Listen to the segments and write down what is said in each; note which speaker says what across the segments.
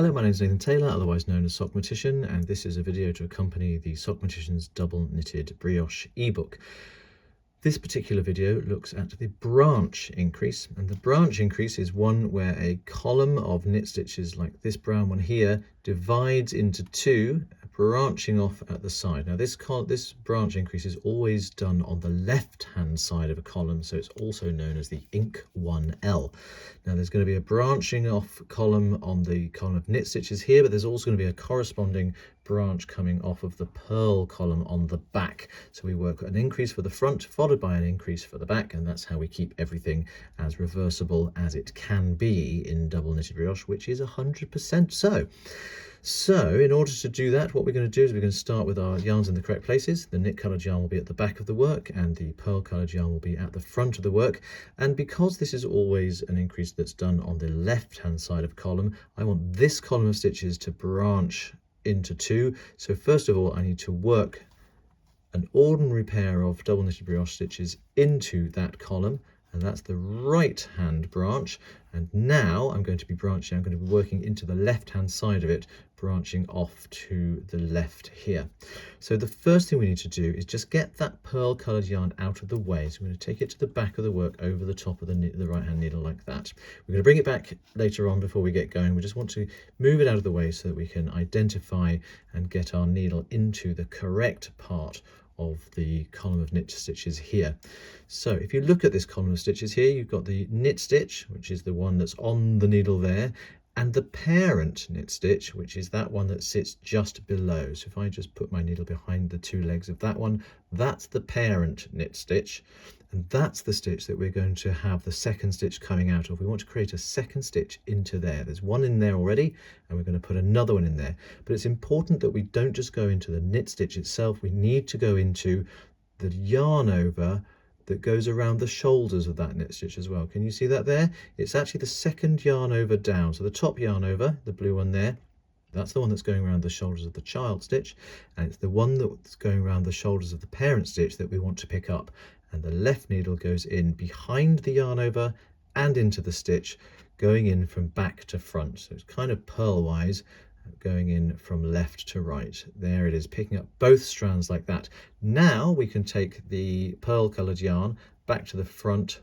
Speaker 1: Hello, my name is Nathan Taylor, otherwise known as Sockmatician, and this is a video to accompany the Sockmatician's double knitted brioche ebook. This particular video looks at the branch increase, and the branch increase is one where a column of knit stitches like this brown one here divides into two, branching off at the side. Now this branch increase is always done on the left hand side of a column, so it's also known as the ink 1L. Now there's going to be a branching off column on the column of knit stitches here, but there's also going to be a corresponding branch coming off of the purl column on the back. So we work an increase for the front followed by an increase for the back, and that's how we keep everything as reversible as it can be in double knitted brioche, which is 100% so. So in order to do that, what we're going to do is we're going to start with our yarns in the correct places. The knit coloured yarn will be at the back of the work and the pearl coloured yarn will be at the front of the work. And because this is always an increase that's done on the left hand side of a column, I want this column of stitches to branch into two. So first of all, I need to work an ordinary pair of double knitted brioche stitches into that column, and that's the right hand branch. And now I'm going to be branching, I'm going to be working into the left hand side of it, branching off to the left here. So the first thing we need to do is just get that pearl coloured yarn out of the way. So I'm going to take it to the back of the work over the top of the right hand needle like that. We're going to bring it back later on before we get going. We just want to move it out of the way so that we can identify and get our needle into the correct part of the column of knit stitches here. So if you look at this column of stitches here, you've got the knit stitch, which is the one that's on the needle there, and the parent knit stitch, which is that one that sits just below. So if I just put my needle behind the two legs of that one, that's the parent knit stitch, and that's the stitch that we're going to have the second stitch coming out of. We want to create a second stitch into there. There's one in there already, and we're going to put another one in there. But it's important that we don't just go into the knit stitch itself. We need to go into the yarn over that goes around the shoulders of that knit stitch as well. Can you see that there? It's actually the second yarn over down. So the top yarn over, the blue one there, that's the one that's going around the shoulders of the child stitch, and it's the one that's going around the shoulders of the parent stitch that we want to pick up. And the left needle goes in behind the yarn over and into the stitch, going in from back to front. So it's kind of purl-wise, going in from left to right. There it is, picking up both strands like that. Now we can take the pearl coloured yarn back to the front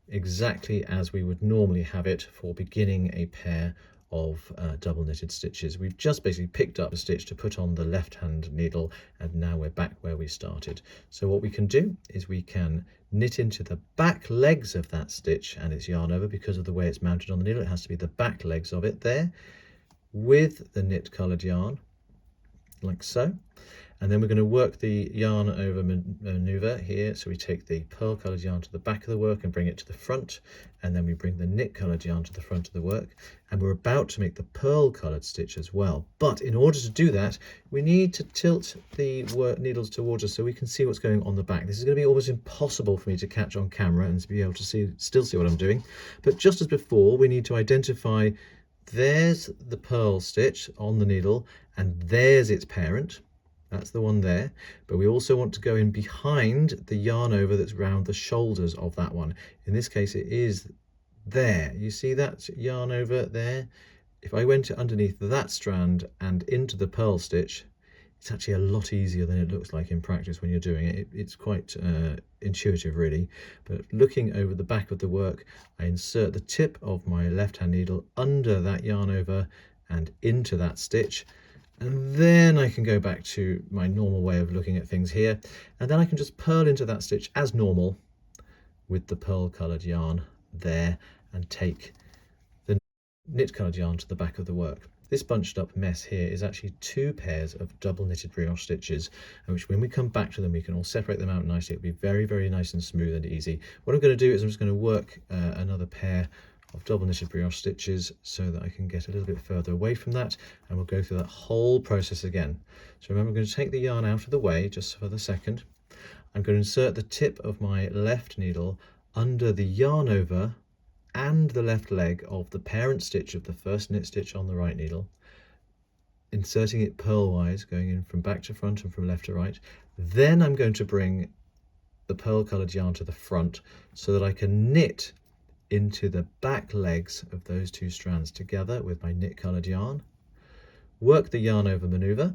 Speaker 1: exactly as we would normally have it for beginning a pair of double knitted stitches. We've just basically picked up a stitch to put on the left hand needle, and now we're back where we started. So what we can do is we can knit into the back legs of that stitch and its yarn over. Because of the way it's mounted on the needle, it has to be the back legs of it there with the knit coloured yarn like so. And then we're going to work the yarn over maneuver here. So we take the pearl coloured yarn to the back of the work and bring it to the front, and then we bring the knit coloured yarn to the front of the work, and we're about to make the pearl coloured stitch as well. But in order to do that, we need to tilt the needles towards us so we can see what's going on the back. This is going to be almost impossible for me to catch on camera and to be able to still see what I'm doing. But just as before, we need to identify there's the pearl stitch on the needle, and there's its parent. That's the one there. But we also want to go in behind the yarn over that's round the shoulders of that one. In this case, it is there. You see that yarn over there? If I went underneath that strand and into the pearl stitch, it's actually a lot easier than it looks like in practice when you're doing it. It's quite intuitive really. But looking over the back of the work, I insert the tip of my left hand needle under that yarn over and into that stitch. And then I can go back to my normal way of looking at things here. And then I can just purl into that stitch as normal with the pearl coloured yarn there and take the knit coloured yarn to the back of the work. This bunched up mess here is actually two pairs of double knitted brioche stitches, which when we come back to them, we can all separate them out nicely. It'll be very, very nice and smooth and easy. What I'm going to do is I'm just going to work another pair of double knitted brioche stitches so that I can get a little bit further away from that, and we'll go through that whole process again. So remember, I'm going to take the yarn out of the way just for the second. I'm going to insert the tip of my left needle under the yarn over and the left leg of the parent stitch of the first knit stitch on the right needle, inserting it purl-wise, going in from back to front and from left to right. Then I'm going to bring the pearl coloured yarn to the front so that I can knit into the back legs of those two strands together with my knit coloured yarn. work the yarn over maneuver.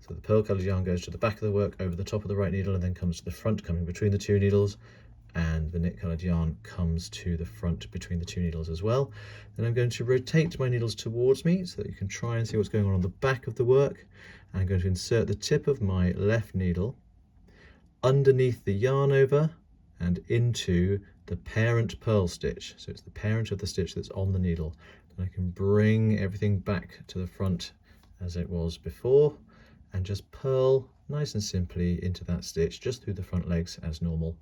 Speaker 1: So the pearl coloured yarn goes to the back of the work over the top of the right needle and then comes to the front, coming between the two needles, and the knit coloured yarn comes to the front between the two needles as well. Then I'm going to rotate my needles towards me so that you can try and see what's going on the back of the work. And I'm going to insert the tip of my left needle underneath the yarn over and into the parent purl stitch. So it's the parent of the stitch that's on the needle. And I can bring everything back to the front as it was before and just purl nice and simply into that stitch just through the front legs as normal,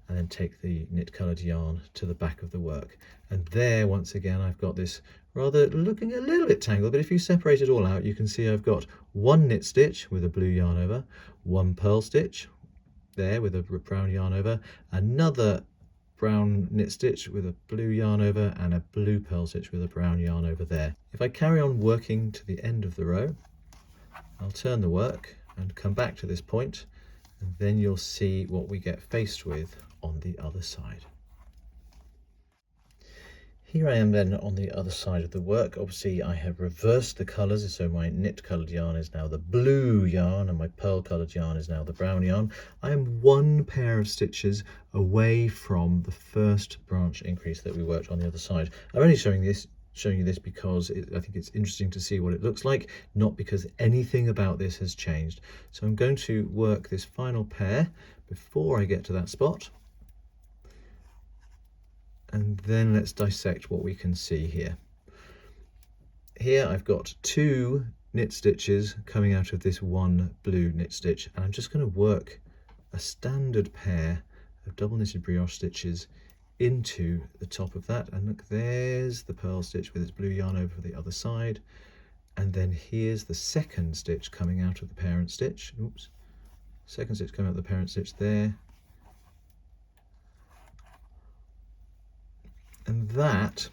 Speaker 1: and then take the knit coloured yarn to the back of the work. And there, once again, I've got this rather looking a little bit tangled, but if you separate it all out, you can see I've got one knit stitch with a blue yarn over, one purl stitch there with a brown yarn over, another brown knit stitch with a blue yarn over, and a blue purl stitch with a brown yarn over there. If I carry on working to the end of the row, I'll turn the work and come back to this point, and then you'll see what we get faced with on the other side. Here I am then on the other side of the work. Obviously I have reversed the colours, so my knit coloured yarn is now the blue yarn and my pearl coloured yarn is now the brown yarn. I am one pair of stitches away from the first branch increase that we worked on the other side. I'm only showing you this because I think it's interesting to see what it looks like, not because anything about this has changed. So I'm going to work this final pair before I get to that spot. And then let's dissect what we can see here. Here I've got two knit stitches coming out of this one blue knit stitch, and I'm just going to work a standard pair of double knitted brioche stitches into the top of that. And look, there's the pearl stitch with its blue yarn over the other side, and then here's the second stitch coming out of the parent stitch. Oops, second stitch coming out of the parent stitch there. And that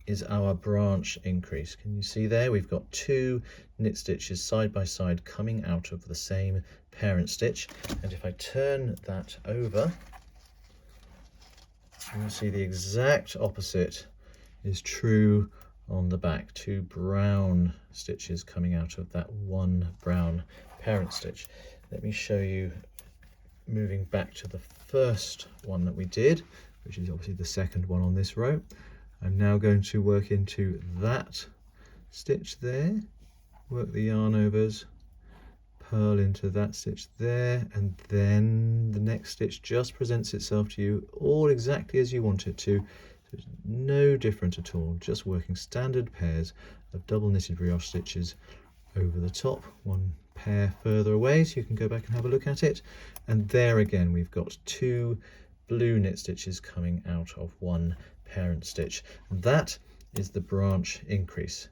Speaker 1: is our branch increase. Can you see there? We've got two knit stitches side by side coming out of the same parent stitch. And if I turn that over, you'll see the exact opposite is true on the back. Two brown stitches coming out of that one brown parent stitch. Let me show you, moving back to the first one that we did, which is obviously the second one on this row. I'm now going to work into that stitch there, work the yarn overs, purl into that stitch there, and then the next stitch just presents itself to you all exactly as you want it to. So it's no different at all, just working standard pairs of double knitted brioche stitches over the top, one pair further away so you can go back and have a look at it. And there again we've got two blue knit stitches coming out of one parent stitch. And that is the branch increase.